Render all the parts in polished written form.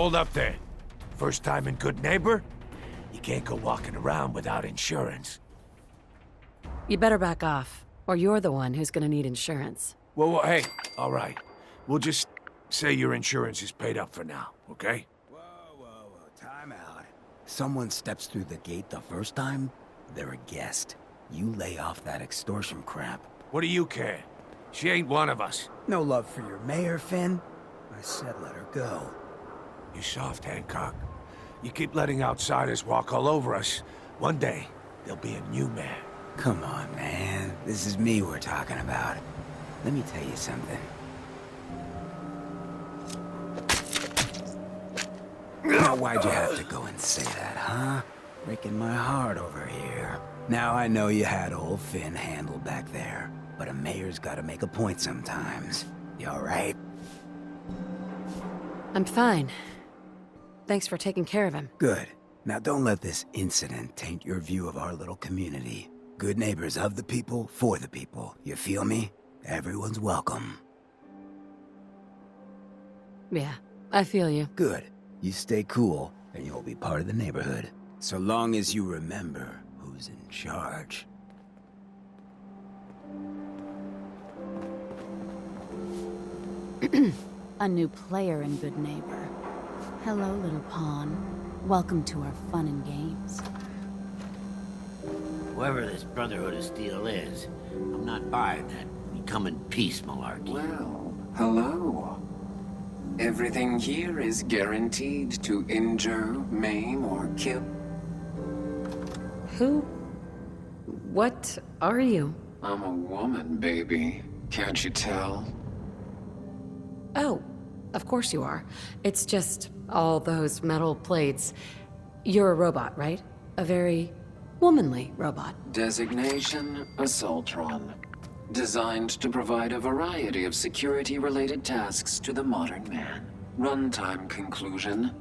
hold up there. First time in Good Neighbor? You can't go walking around without insurance. You better back off, or you're the one who's gonna need insurance. Well, hey, all right. We'll just say your insurance is paid up for now, okay? Whoa, time out. Someone steps through the gate the first time, they're a guest. You lay off that extortion crap. What do you care? She ain't one of us. No love for your mayor, Finn? I said let her go. You soft, Hancock. You keep letting outsiders walk all over us. One day, there'll be a new mayor. Come on, man. This is me we're talking about. Let me tell you something. Now, why'd you have to go and say that, huh? Breaking my heart over here. Now I know you had old Finn handled back there, but a mayor's gotta make a point sometimes. You alright? I'm fine. Thanks for taking care of him. Good. Now don't let this incident taint your view of our little community. Good neighbors of the people, for the people. You feel me? Everyone's welcome. Yeah, I feel you. Good. You stay cool, and you'll be part of the neighborhood. So long as you remember who's in charge. A new player in Good Neighbor. Hello, little pawn. Welcome to our fun and games. Whoever this Brotherhood of Steel is, I'm not buying that we come in peace malarkey. Well, hello. Everything here is guaranteed to injure, maim, or kill. Who? What are you? I'm a woman, baby. Can't you tell? Oh, of course you are. It's just all those metal plates. You're a robot, right? A very womanly robot. Designation, Assaultron. Designed to provide a variety of security-related tasks to the modern man. Runtime conclusion.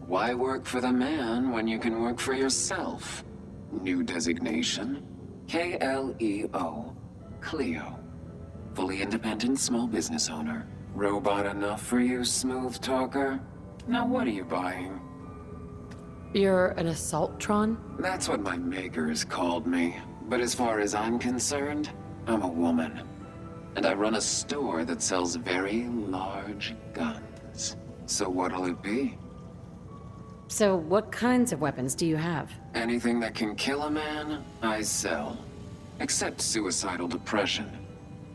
Why work for the man when you can work for yourself? New designation. KLEO. Cleo. Fully independent small business owner. Robot enough for you, smooth talker? Now what are you buying? You're an Assaultron? That's what my makers called me. But as far as I'm concerned, I'm a woman. And I run a store that sells very large guns. So what'll it be? So what kinds of weapons do you have? Anything that can kill a man, I sell. Except suicidal depression.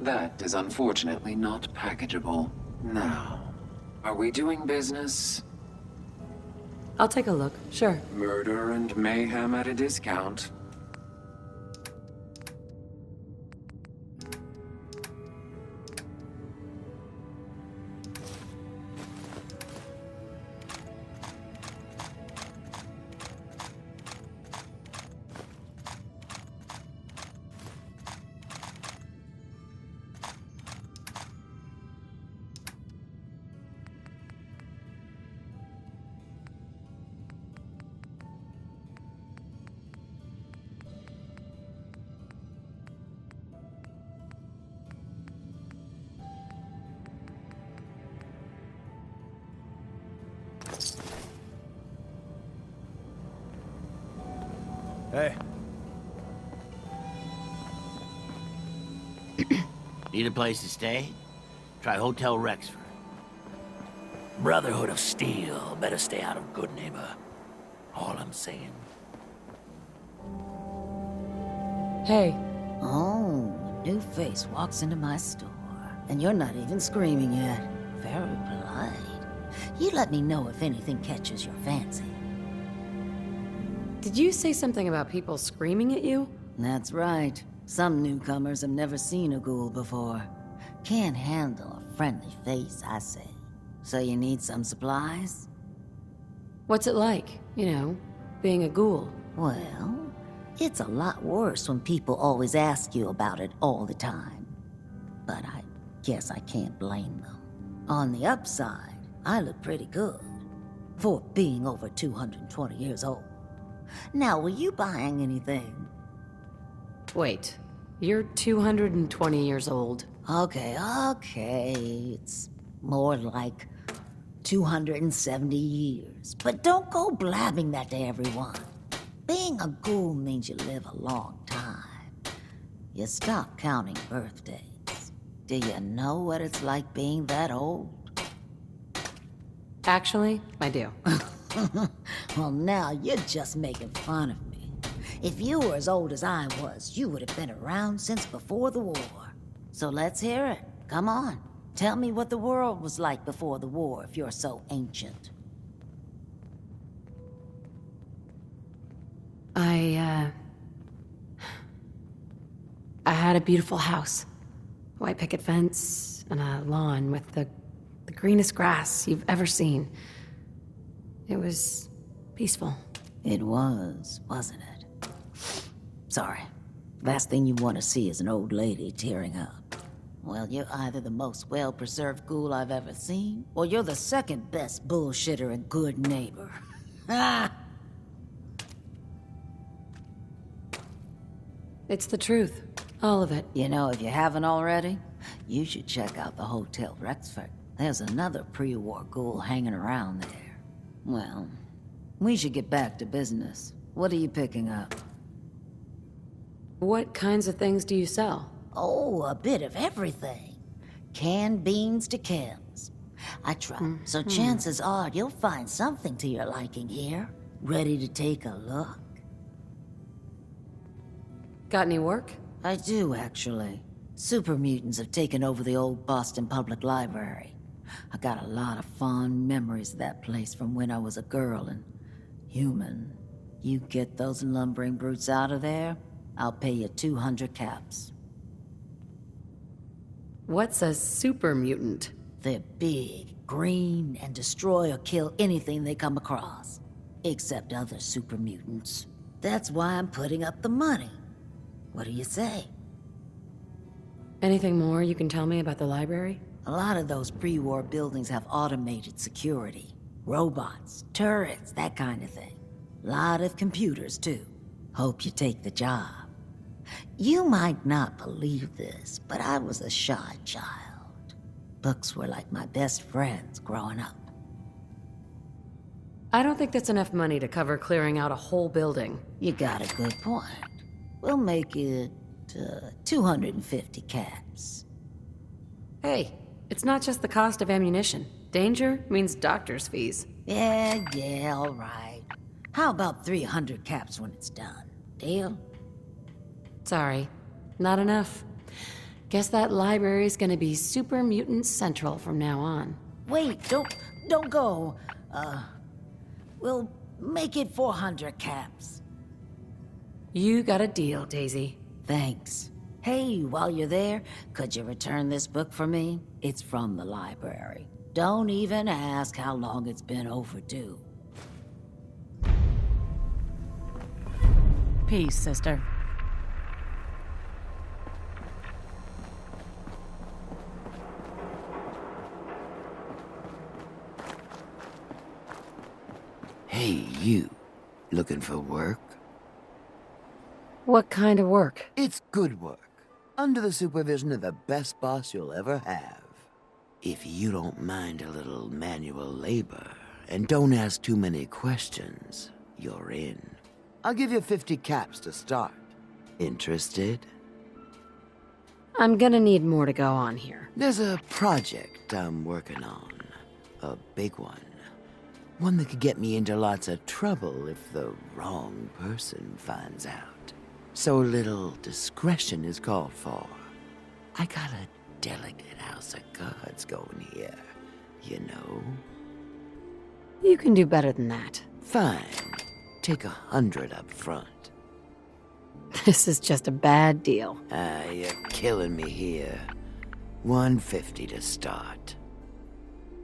That is unfortunately not packageable. Now, are we doing business? I'll take a look, sure. Murder and mayhem at a discount. Hey. Need a place to stay? Try Hotel Rexford. Brotherhood of Steel. Better stay out of Good Neighbor. All I'm saying. Hey, Oh, a new face walks into my store. And you're not even screaming yet. Very polite. You let me know if anything catches your fancy. did you say something about people screaming at you? That's right. Some newcomers have never seen a ghoul before. Can't handle a friendly face, I say. So you need some supplies? What's it like, you know, being a ghoul? Well, it's a lot worse when people always ask you about it all the time. But I guess I can't blame them. On the upside, I look pretty good. For being over 220 years old. Now, were you buying anything? Wait, you're 220 years old. Okay. It's more like 270 years. But don't go blabbing that to everyone. Being a ghoul means you live a long time. You stop counting birthdays. Do you know what it's like being that old? Actually, I do. Well, now you're just making fun of me. If you were as old as I was, you would have been around since before the war. So let's hear it. Come on. Tell me what the world was like before the war if you're so ancient. I had a beautiful house. White picket fence and a lawn with the greenest grass you've ever seen. It was peaceful. It was, wasn't it? Sorry. Last thing you want to see is an old lady tearing up. Well, you're either the most well-preserved ghoul I've ever seen, or you're the second best bullshitter and good neighbor. Ah! It's the truth. All of it. You know, if you haven't already, you should check out the Hotel Rexford. There's another pre-war ghoul hanging around there. Well, we should get back to business. What are you picking up? What kinds of things do you sell? Oh, a bit of everything. Canned beans to chems. I try, so chances are you'll find something to your liking here. Ready to take a look? Got any work? I do, actually. Super mutants have taken over the old Boston Public Library. I got a lot of fond memories of that place from when I was a girl and human. You get those lumbering brutes out of there, I'll pay you 200 caps. What's a super mutant? They're big, green, and destroy or kill anything they come across. Except other super mutants. That's why I'm putting up the money. What do you say? Anything more you can tell me about the library? A lot of those pre-war buildings have automated security. Robots, turrets, that kind of thing. Lot of computers, too. Hope you take the job. You might not believe this, but I was a shy child. Books were like my best friends growing up. I don't think that's enough money to cover clearing out a whole building. You got a good point. We'll make it 250 caps. Hey, it's not just the cost of ammunition. Danger means doctor's fees. Yeah, all right. How about 300 caps when it's done? Deal? Sorry, not enough. Guess that library's gonna be Super Mutant Central from now on. Wait, don't go. We'll make it 400 caps. You got a deal, Daisy. Thanks. Hey, while you're there, could you return this book for me? It's from the library. Don't even ask how long it's been overdue. Peace, sister. Hey, you. Looking for work? What kind of work? It's good work. Under the supervision of the best boss you'll ever have. If you don't mind a little manual labor, and don't ask too many questions, you're in. I'll give you 50 caps to start. Interested? I'm gonna need more to go on here. There's a project I'm working on. A big one. One that could get me into lots of trouble if the wrong person finds out. So little discretion is called for. I got a delicate house of cards going here, you know? You can do better than that. Fine. Take 100 up front. This is just a bad deal. You're killing me here. 150 to start.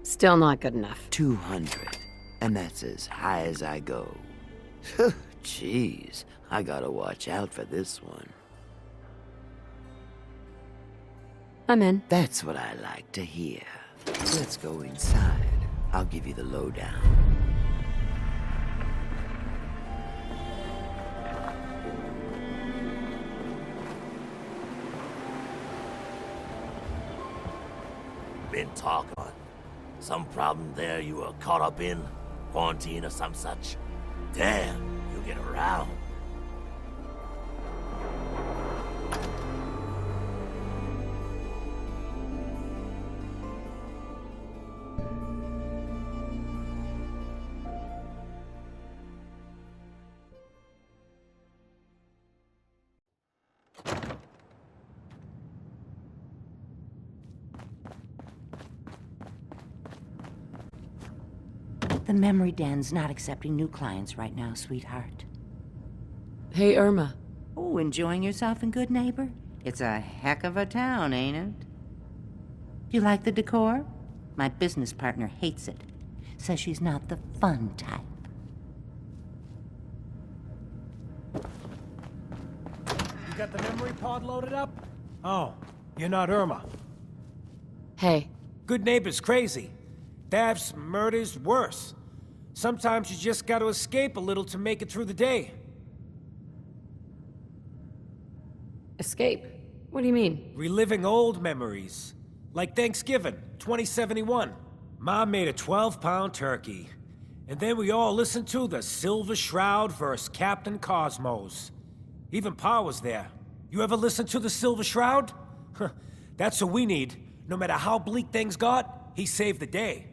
Still not good enough. 200. And that's as high as I go. Jeez, I gotta watch out for this one. I'm in. That's what I like to hear. Let's go inside. I'll give you the lowdown. Been talking. Some problem there you were caught up in? Quarantine or some such? Damn, you get around. The memory den's not accepting new clients right now, sweetheart. Hey, Irma. Oh, enjoying yourself in Good Neighbor? It's a heck of a town, ain't it? You like the decor? My business partner hates it. Says she's not the fun type. You got the memory pod loaded up? Oh, you're not Irma. Hey. Good Neighbor's crazy. Thefts, murders, worse. Sometimes you just gotta escape a little to make it through the day. Escape? What do you mean? Reliving old memories. Like Thanksgiving, 2071. Mom made a 12-pound turkey. And then we all listened to the Silver Shroud vs. Captain Cosmos. Even Pa was there. You ever listen to the Silver Shroud? That's what we need. No matter how bleak things got, he saved the day.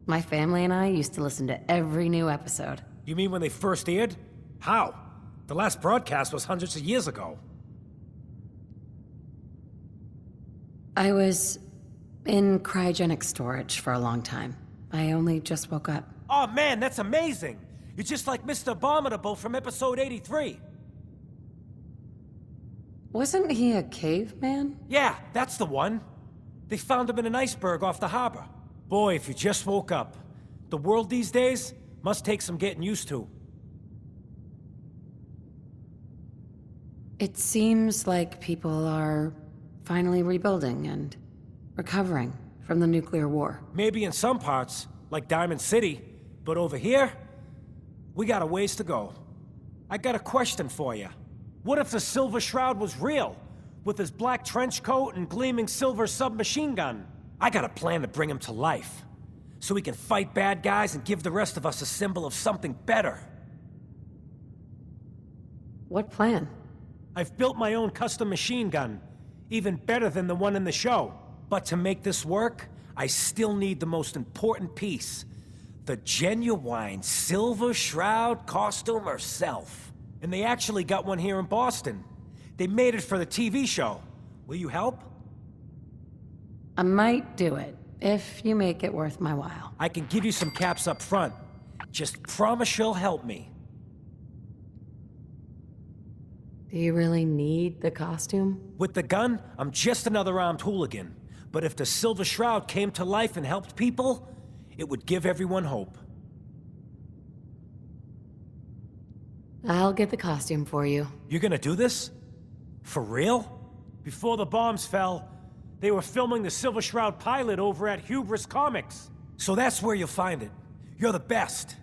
My family and I used to listen to every new episode. You mean when they first aired? How? The last broadcast was hundreds of years ago. I was in cryogenic storage for a long time. I only just woke up. Oh man, that's amazing! You're just like Mr. Abominable from episode 83. Wasn't he a caveman? Yeah, that's the one. They found him in an iceberg off the harbor. Boy, if you just woke up. The world these days must take some getting used to. It seems like people are finally rebuilding and recovering from the nuclear war. Maybe in some parts, like Diamond City, but over here, we got a ways to go. I got a question for you. What if the Silver Shroud was real, with his black trench coat and gleaming silver submachine gun? I got a plan to bring him to life, so we can fight bad guys and give the rest of us a symbol of something better. What plan? I've built my own custom machine gun, even better than the one in the show. But to make this work, I still need the most important piece. The genuine Silver Shroud costume herself. And they actually got one here in Boston. They made it for the TV show. Will you help? I might do it, if you make it worth my while. I can give you some caps up front. Just promise you'll help me. Do you really need the costume? With the gun, I'm just another armed hooligan. But if the Silver Shroud came to life and helped people, it would give everyone hope. I'll get the costume for you. You're gonna do this? For real? Before the bombs fell, they were filming the Silver Shroud pilot over at Hubris Comics. So that's where you'll find it. You're the best.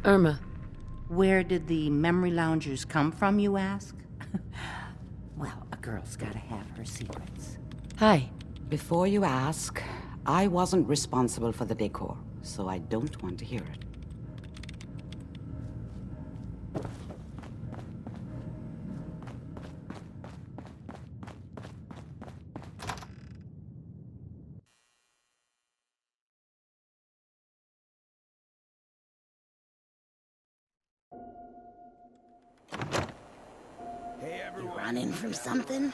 Irma. Where did the memory loungers come from, you ask? Well, a girl's gotta have her secrets. Hi. Before you ask, I wasn't responsible for the decor, so I don't want to hear it. Hey everyone. Running from something?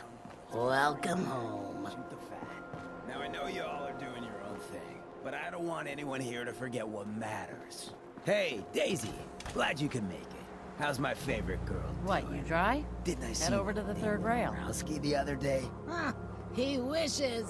Welcome home. Shoot the fat. Now I know you all are doing your own thing, but I don't want anyone here to forget what matters. Hey, Daisy. Glad you could make it. How's my favorite girl? What, you dry? Didn't I see Head over to the third rail. Rowski the other day? Huh, he wishes.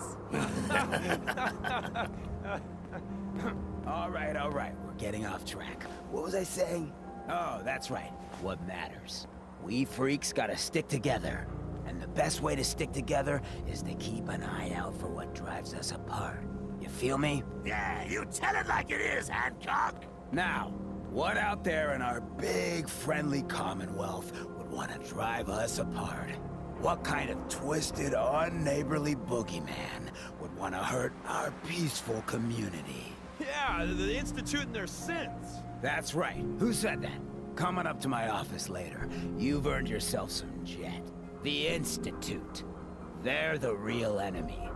All right. We're getting off track. What was I saying? Oh, that's right. What matters. We freaks gotta stick together. And the best way to stick together is to keep an eye out for what drives us apart. You feel me? Yeah, you tell it like it is, Hancock. Now, What out there in our big, friendly Commonwealth would want to drive us apart? What kind of twisted, unneighborly boogeyman would want to hurt our peaceful community? Yeah, the Institute and their sins. That's right. Who said that? Coming up to my office later, you've earned yourself some jet. The Institute. They're the real enemy.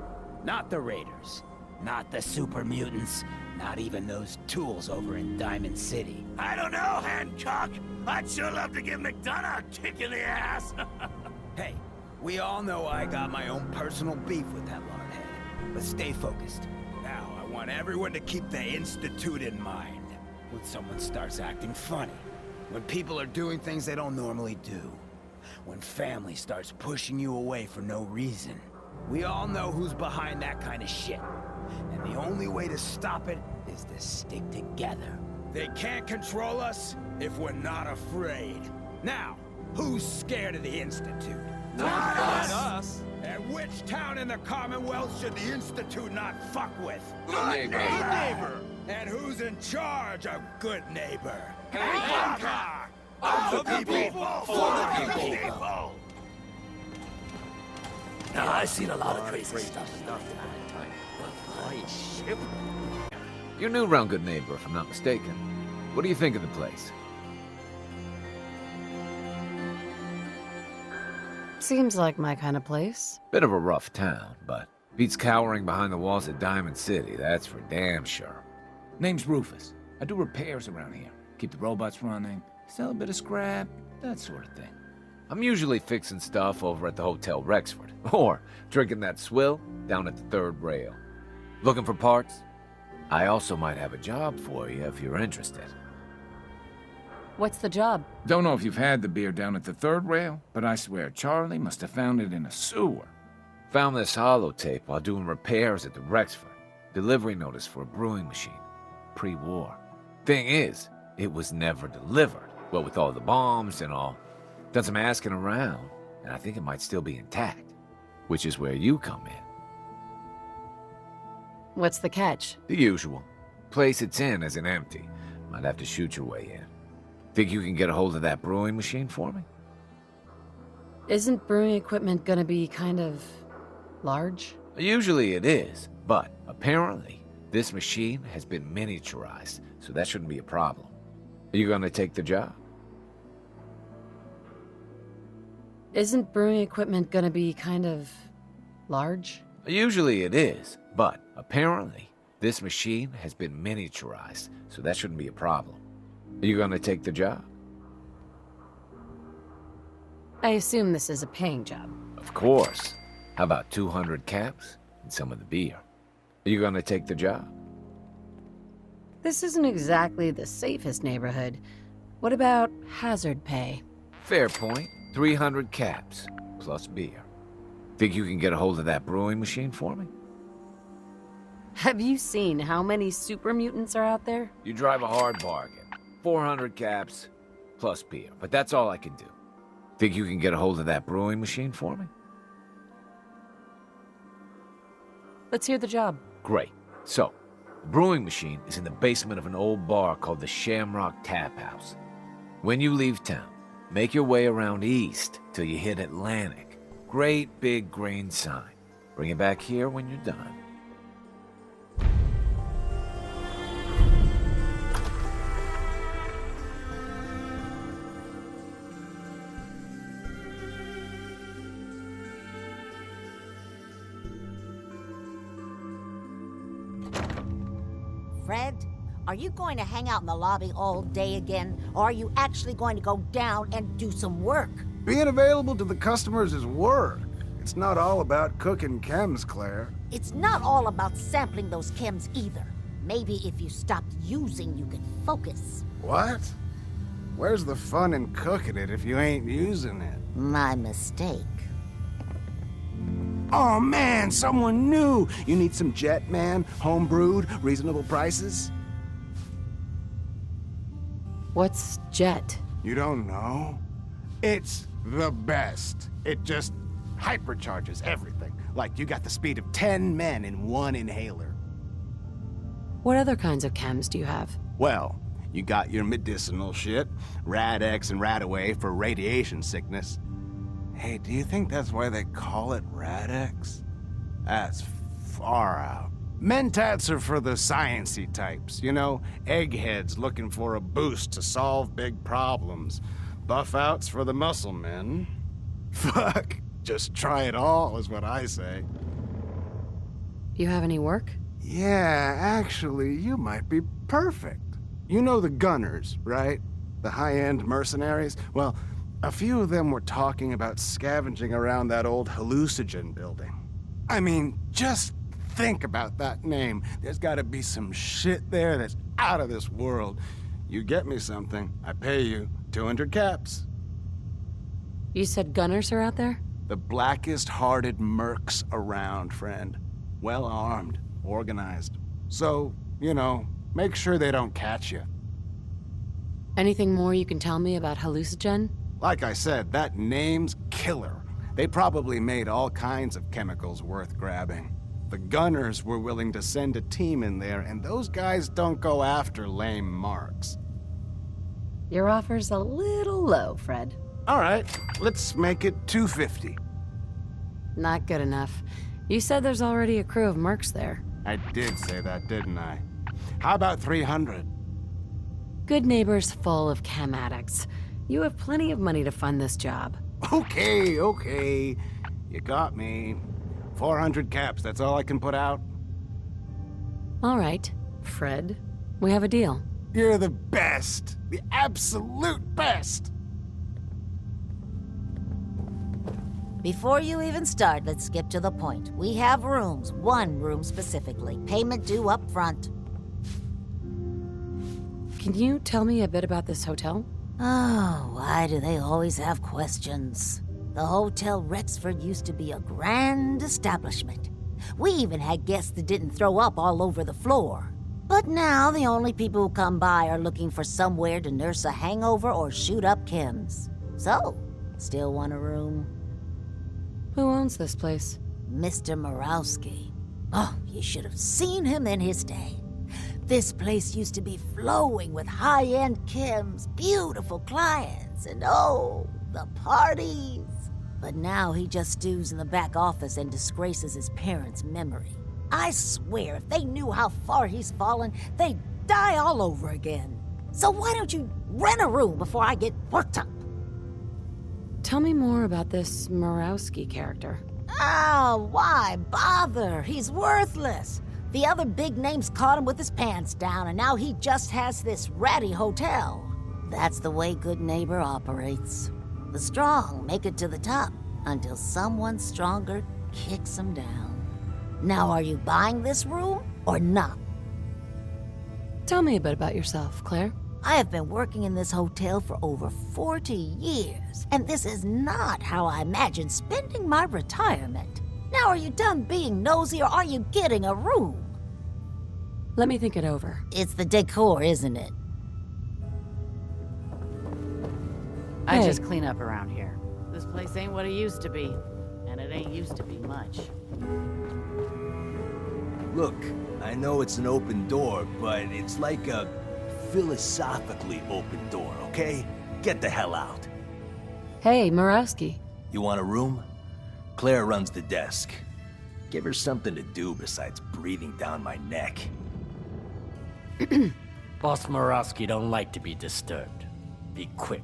Not the Raiders. Not the super mutants. Not even those tools over in Diamond City. I don't know, Hancock. I'd sure love to give McDonough a kick in the ass. Hey, we all know I got my own personal beef with that lordhead. But stay focused. Now, I want everyone to keep the Institute in mind. When someone starts acting funny. When people are doing things they don't normally do. When family starts pushing you away for no reason. We all know who's behind that kind of shit. And the only way to stop it is to stick together. They can't control us if we're not afraid. Now, who's scared of the Institute? Not us. And which town in the Commonwealth should the Institute not fuck with? Good neighbor. And who's in charge of good neighbor? Hancock. Of the people, for the people. Now, I've seen a lot of crazy stuff. You're new around Good Neighbor, if I'm not mistaken. What do you think of the place? Seems like my kind of place. Bit of a rough town, but beats cowering behind the walls at Diamond City, that's for damn sure. Name's Rufus. I do repairs around here. Keep the robots running, sell a bit of scrap, that sort of thing. I'm usually fixing stuff over at the Hotel Rexford, or drinking that swill down at the third rail. Looking for parts? I also might have a job for you if you're interested. What's the job? Don't know if you've had the beer down at the third rail, but I swear Charlie must have found it in a sewer. Found this holotape while doing repairs at the Rexford. Delivery notice for a brewing machine. Pre-war. Thing is, it was never delivered. Well, with all the bombs and all. Done some asking around, and I think it might still be intact. Which is where you come in. What's the catch? The usual. Place it's in isn't empty. Might have to shoot your way in. Think you can get a hold of that brewing machine for me? Isn't brewing equipment gonna be kind of large? Usually it is, but apparently this machine has been miniaturized, so that shouldn't be a problem. Are you gonna take the job? Isn't brewing equipment gonna be kind of large? Usually it is, but apparently this machine has been miniaturized, so that shouldn't be a problem. Are you gonna take the job? I assume this is a paying job. Of course. How about 200 caps and some of the beer? Are you gonna take the job? This isn't exactly the safest neighborhood. What about hazard pay? Fair point. 300 caps, plus beer. Think you can get a hold of that brewing machine for me? Have you seen how many super mutants are out there? You drive a hard bargain. 400 caps, plus beer. But that's all I can do. Think you can get a hold of that brewing machine for me? Let's hear the job. Great. So, the brewing machine is in the basement of an old bar called the Shamrock Tap House. When you leave town, make your way around east till you hit Atlantic. Great big green sign. Bring it back here when you're done. Fred, are you going to hang out in the lobby all day again, or are you actually going to go down and do some work? Being available to the customers is work. It's not all about cooking chems, Claire. It's not all about sampling those chems either. Maybe if you stopped using, you could focus. What? Where's the fun in cooking it if you ain't using it? My mistake. Oh man, someone new! You need some jet, man? Homebrewed, reasonable prices? What's jet? You don't know? It's the best. It just hypercharges everything. Like you got the speed of 10 men in one inhaler. What other kinds of chems do you have? Well, You got your medicinal shit, Rad-X and Rad-Away for radiation sickness. Hey, do you think that's why they call it Rad-X? That's far out. Mentats are for the sciencey types, you know, eggheads looking for a boost to solve big problems. Buff-outs for the muscle men. Fuck, just try it all is what I say. You have any work? Yeah, actually, you might be perfect. You know the Gunners, right? The high-end mercenaries? Well, a few of them were talking about scavenging around that old hallucinogen building. I mean, just think about that name. There's gotta be some shit there that's out of this world. You get me something, I pay you 200 caps. You said Gunners are out there? The blackest-hearted mercs around, friend. Well-armed, organized. So, you know, make sure they don't catch you. Anything more you can tell me about hallucinogen? Like I said, that name's killer. They probably made all kinds of chemicals worth grabbing. The Gunners were willing to send a team in there, and those guys don't go after lame marks. Your offer's a little low, Fred. All right, let's make it 250. Not good enough. You said there's already a crew of mercs there. I did say that, didn't I? How about 300? Good Neighbor's full of chem addicts. You have plenty of money to fund this job. Okay, okay. You got me. 400 caps, that's all I can put out. All right, Fred. We have a deal. You're the best. The absolute best. Before you even start, let's skip to the point. We have rooms, one room specifically. Payment due up front. Can you tell me a bit about this hotel? Oh, why do they always have questions? The Hotel Rexford used to be a grand establishment. We even had guests that didn't throw up all over the floor. But now the only people who come by are looking for somewhere to nurse a hangover or shoot up chems. So, still want a room? Who owns this place? Mr. Morawski. Oh, you should have seen him in his day. This place used to be flowing with high-end chems, beautiful clients, and oh, the parties. But now he just stews in the back office and disgraces his parents' memory. I swear, if they knew how far he's fallen, they'd die all over again. So why don't you rent a room before I get worked up? Tell me more about this Morawski character. Oh, why bother? He's worthless. The other big names caught him with his pants down, and now he just has this ratty hotel. That's the way Good Neighbor operates. The strong make it to the top until someone stronger kicks them down. Now, are you buying this room or not? Tell me a bit about yourself, Claire. I have been working in this hotel for over 40 years, and this is not how I imagined spending my retirement. Now, are you done being nosy, or are you getting a room? Let me think it over. It's the decor, isn't it? I just clean up around here. This place ain't what it used to be, and it ain't used to be much. Look, I know it's an open door, but it's like a philosophically open door, okay? Get the hell out. Hey, Morawski. You want a room? Claire runs the desk. Give her something to do besides breathing down my neck. Boss Morawski don't like to be disturbed. Be quick.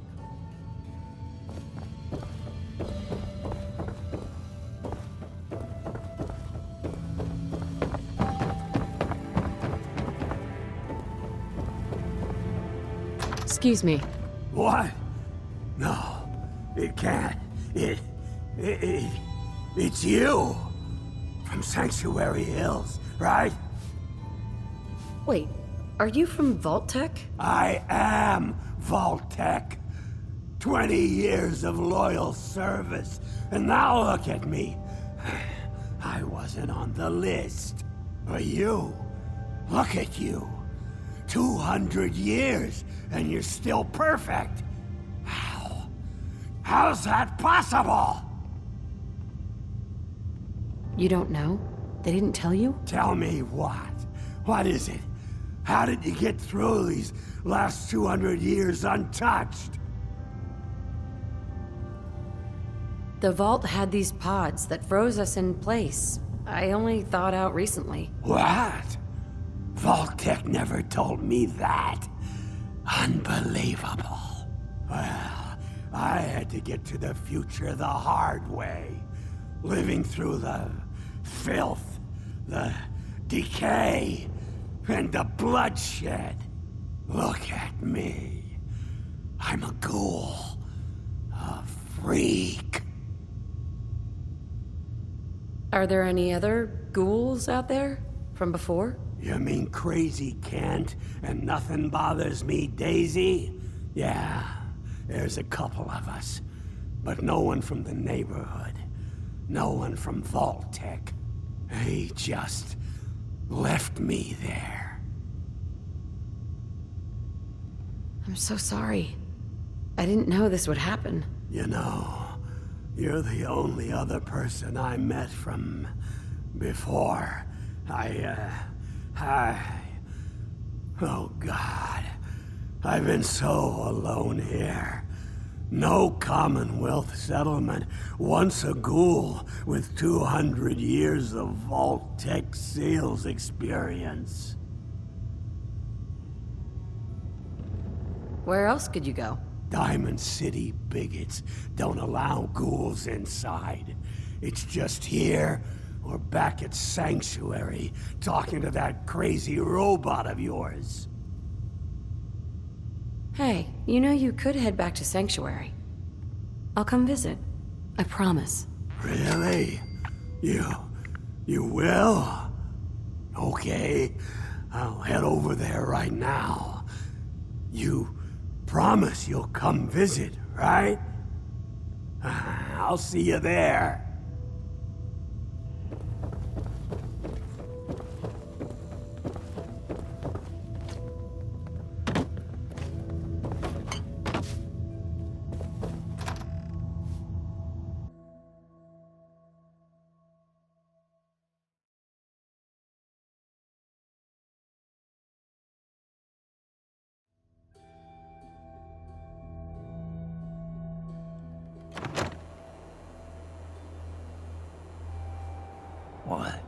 Excuse me. What? No, it can't. It's you! From Sanctuary Hills, right? Wait, are you from Vault-Tec? I am Vault-Tec. 20 years of loyal service, and now look at me. I wasn't on the list. But you, look at you. 200 years, and you're still perfect. How? How's that possible? You don't know? They didn't tell you? Tell me what? What is it? How did you get through these last 200 years untouched? The vault had these pods that froze us in place. I only thawed out recently. What? Vault-Tec never told me that. Unbelievable. Well, I had to get to the future the hard way. Living through the filth, the decay, and the bloodshed. Look at me. I'm a ghoul. A freak. Are there any other ghouls out there from before? You mean Crazy Kent and Nothing Bothers Me Daisy? Yeah, there's a couple of us. But no one from the neighborhood. No one from Vault-Tec. They just left me there. I'm so sorry. I didn't know this would happen. You know, you're the only other person I met from before. Oh God. I've been so alone here. No Commonwealth settlement, once a ghoul with 200 years of Vault-Tec sales experience. Where else could you go? Diamond City bigots don't allow ghouls inside. It's just here or back at Sanctuary, talking to that crazy robot of yours. Hey, you know you could head back to Sanctuary. I'll come visit. I promise. Really? You will? Okay, I'll head over there right now. You promise you'll come visit, right? I'll see you there. What?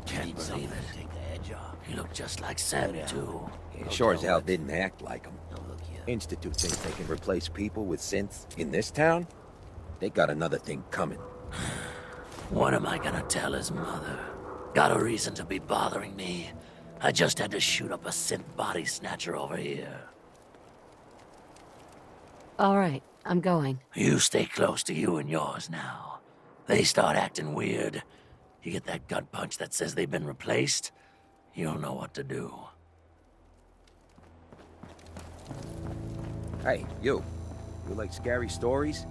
Can't believe it. Take the edge off. He looked just like Sam, too. He sure as hell didn't act like him. Institute thinks they can replace people with synths in this town? They got another thing coming. What am I gonna tell his mother? Got a reason to be bothering me. I just had to shoot up a synth body snatcher over here. All right, I'm going. You stay close to you and yours now. They start acting weird. You get that gut punch that says they've been replaced, you'll know what to do. Hey, you. You like scary stories?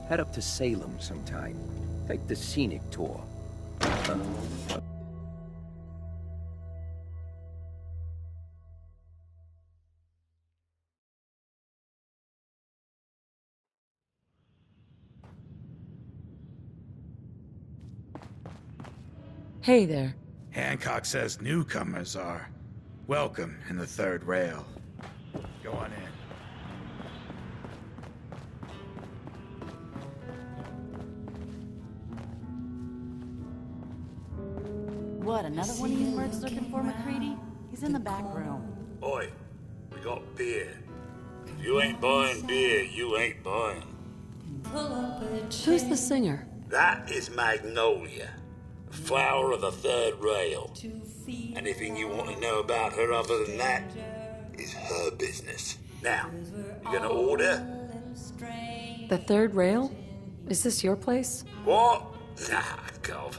Head up to Salem sometime. Take the scenic tour. Hey there. Hancock says newcomers are welcome in the third rail. Go on in. What, another one of you mercs looking for McCready? He's in the back room. Oi, we got beer. If you ain't buying beer, you ain't buying. Who's the singer? That is Magnolia, the flower of the third rail. Anything you want to know about her other than that is her business. Now, you gonna order? The third rail? Is this your place? What? Nah, God.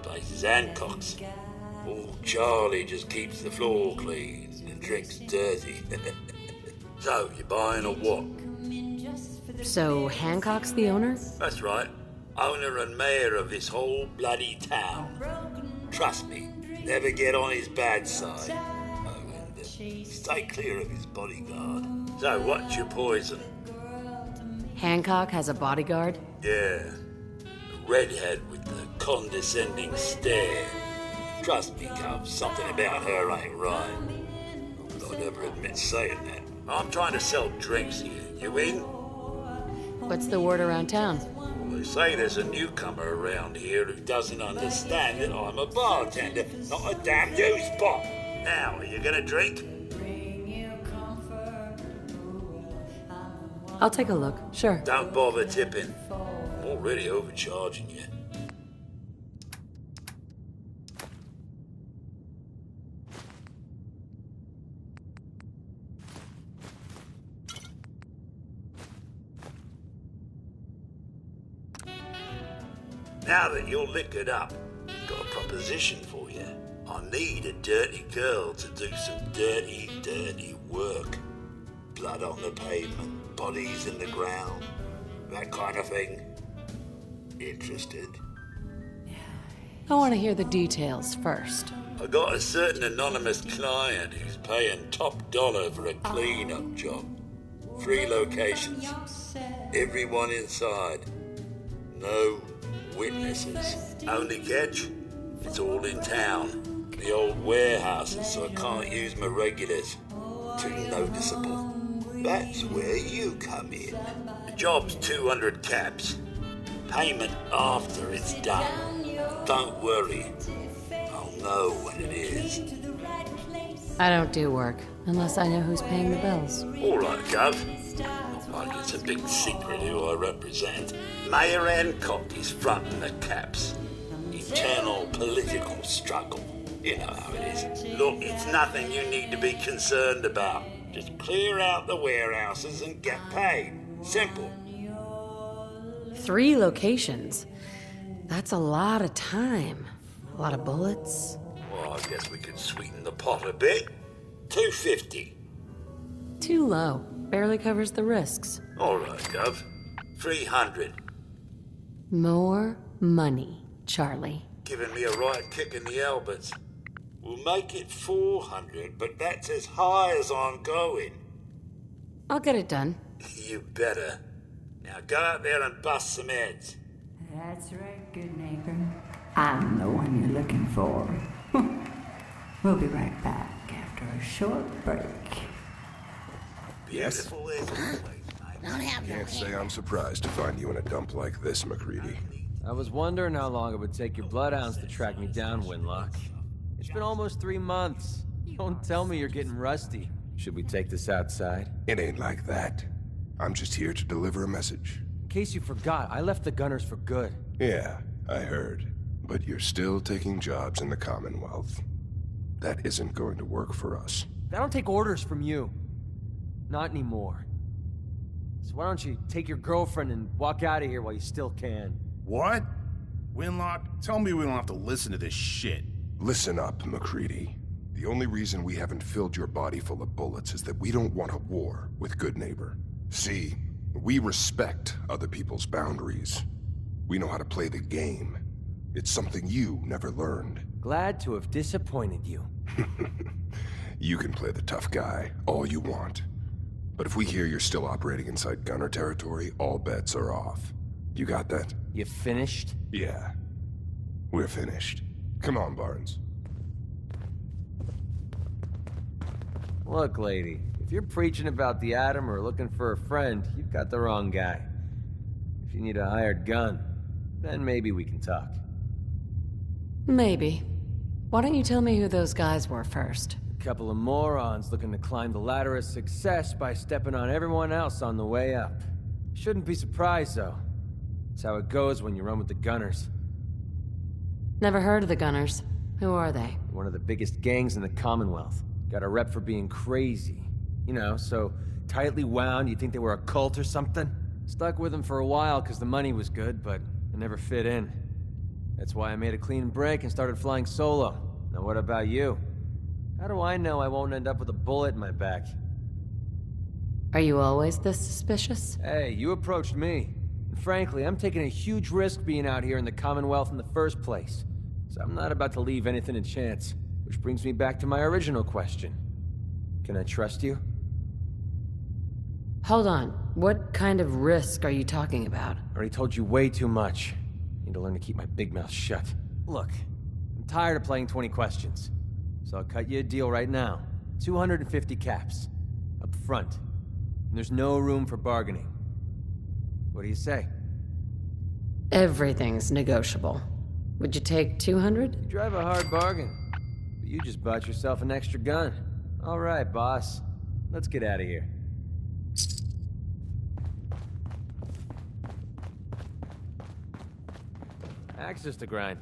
Place is Hancock's. Old Charlie just keeps the floor clean and drinks dirty. So, you buying or what? So, Hancock's the owner? That's right. Owner and mayor of this whole bloody town. Trust me, never get on his bad side. Oh, and stay clear of his bodyguard. So, what's your poison? Hancock has a bodyguard? Yeah. The redhead with the condescending stare. Trust me, Cub, something about her ain't right. would ever admit saying that. I'm trying to sell drinks here. You in? What's the word around town? Well, they say there's a newcomer around here who doesn't understand that I'm a bartender, not a damn news bot. Now, are you gonna drink? I'll take a look, sure. Don't bother tipping. I'm already overcharging you. Now that you're liquored up, I've got a proposition for you. I need a dirty girl to do some dirty, dirty work. Blood on the pavement, bodies in the ground, that kind of thing. Interested? I want to hear the details first. I got a certain anonymous client who's paying top dollar for a clean-up job. 3 locations. Everyone inside. No witnesses. Only catch? It's all in town. The old warehouses, so I can't use my regulars. Too noticeable. That's where you come in. The job's 200 caps. Payment after it's done. Don't worry. I'll know when it is. I don't do work unless I know who's paying the bills. All right, Gov. Not like it's a big secret who I represent. Mayor Hancock is fronting the caps. Internal political struggle. You know how it is. Look, it's nothing you need to be concerned about. Just clear out the warehouses and get paid. Simple. 3 locations. That's a lot of time. A lot of bullets. Well, I guess we could sweeten the pot a bit. $250. Too low. Barely covers the risks. All right, Gov. $300. More money, Charlie. Giving me a right kick in the elbows. We'll make it $400, but that's as high as I'm going. I'll get it done. You better. Now go out there and bust some heads. That's right, good neighbor. I'm the one you're looking for. We'll be right back after a short break. Beautiful as always. Can't say I'm surprised to find you in a dump like this, McCready. I was wondering how long it would take your bloodhounds to track me down, Winlock. It's been almost 3 months. Don't tell me you're getting rusty. Should we take this outside? It ain't like that. I'm just here to deliver a message. In case you forgot, I left the Gunners for good. Yeah, I heard. But you're still taking jobs in the Commonwealth. That isn't going to work for us. I don't take orders from you. Not anymore. So why don't you take your girlfriend and walk out of here while you still can? What? Winlock, tell me we don't have to listen to this shit. Listen up, McCready. The only reason we haven't filled your body full of bullets is that we don't want a war with Good Neighbor. See, we respect other people's boundaries. We know how to play the game. It's something you never learned. Glad to have disappointed you. You can play the tough guy all you want. But if we hear you're still operating inside Gunner territory, all bets are off. You got that? You finished? Yeah. We're finished. Come on, Barnes. Look, lady, if you're preaching about the atom or looking for a friend, you've got the wrong guy. If you need a hired gun, then maybe we can talk. Maybe. Why don't you tell me who those guys were first? A couple of morons looking to climb the ladder of success by stepping on everyone else on the way up. Shouldn't be surprised, though. That's how it goes when you run with the Gunners. Never heard of the Gunners. Who are they? One of the biggest gangs in the Commonwealth. Got a rep for being crazy. You know, so tightly wound you'd think they were a cult or something. Stuck with them for a while because the money was good, but it never fit in. That's why I made a clean break and started flying solo. Now what about you? How do I know I won't end up with a bullet in my back? Are you always this suspicious? Hey, you approached me. And frankly, I'm taking a huge risk being out here in the Commonwealth in the first place. So I'm not about to leave anything to chance. Which brings me back to my original question. Can I trust you? Hold on. What kind of risk are you talking about? I already told you way too much. Need to learn to keep my big mouth shut. Look, I'm tired of playing 20 questions. So I'll cut you a deal right now. 250 caps. Up front. And there's no room for bargaining. What do you say? Everything's negotiable. Would you take 200? You drive a hard bargain. But you just bought yourself an extra gun. All right, boss. Let's get out of here. Axes to grind.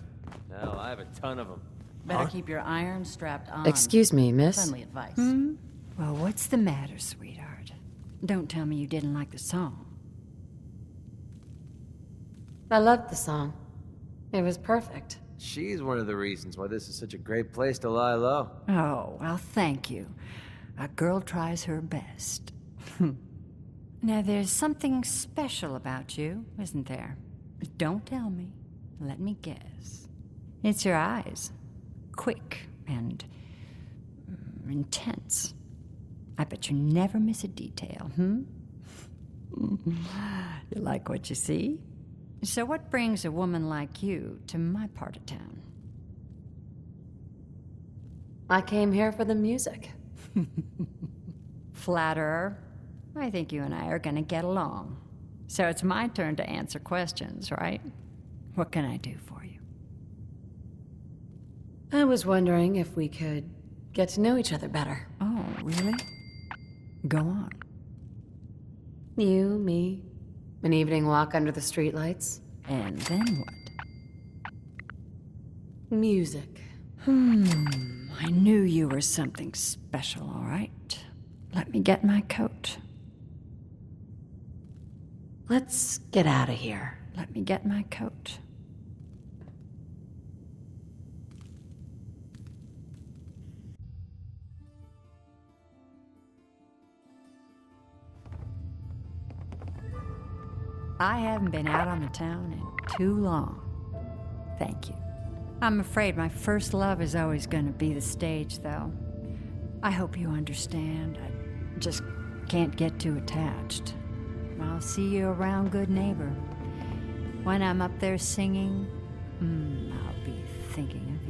Hell, I have a ton of them. Better keep your iron strapped on. Excuse me, miss? Friendly advice. Well, what's the matter, sweetheart? Don't tell me you didn't like the song. I loved the song. It was perfect. She's one of the reasons why this is such a great place to lie low. Oh, well, thank you. A girl tries her best. Now, there's something special about you, isn't there? Don't tell me. Let me guess. It's your eyes. Quick and intense. I bet you never miss a detail, You like what you see? So what brings a woman like you to my part of town? I came here for the music. Flatterer. I think you and I are gonna get along. So it's my turn to answer questions, right? What can I do for you? I was wondering if we could get to know each other better. Oh, really? Go on. You, me, an evening walk under the streetlights. And then what? Music. I knew you were something special, all right. Let me get my coat. Let's get out of here. Let me get my coat. I haven't been out on the town in too long. Thank you. I'm afraid my first love is always going to be the stage, though. I hope you understand. I just can't get too attached. I'll see you around, good neighbor. When I'm up there singing, I'll be thinking of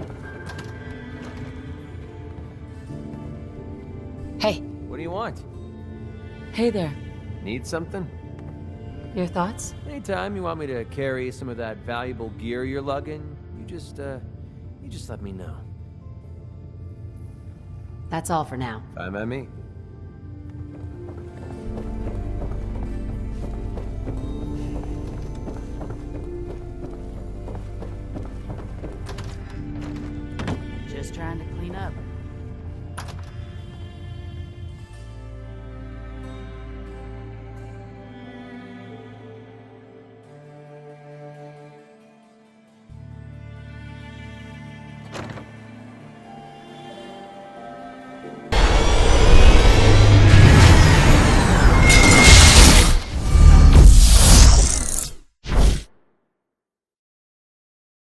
you. Hey. What do you want? Hey there. Need something? Your thoughts? Anytime you want me to carry some of that valuable gear you're lugging, you just let me know. That's all for now. Fine by me.